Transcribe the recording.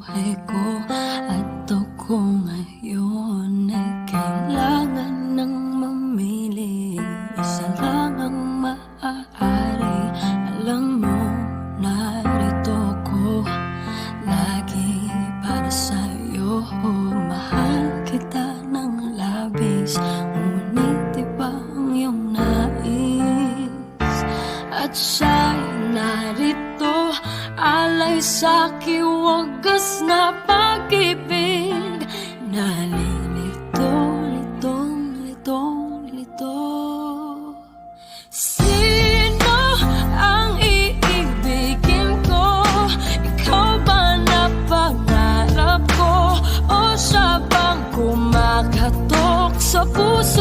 buhay ko. At ako ngayon ay kailangan ng mamili. Isa lang ang maaari. Alam mo, narito ko lagi para sa'yo. Mahal kita ng labis, ngunit iba ang iyong nais. At siya'y narito, alay sa'ki wagas na pag-ibig. Nalilito, lito. Sino ang iibigin ko? Ikaw ba na pangarap ko? O siya bang kumakatok sa puso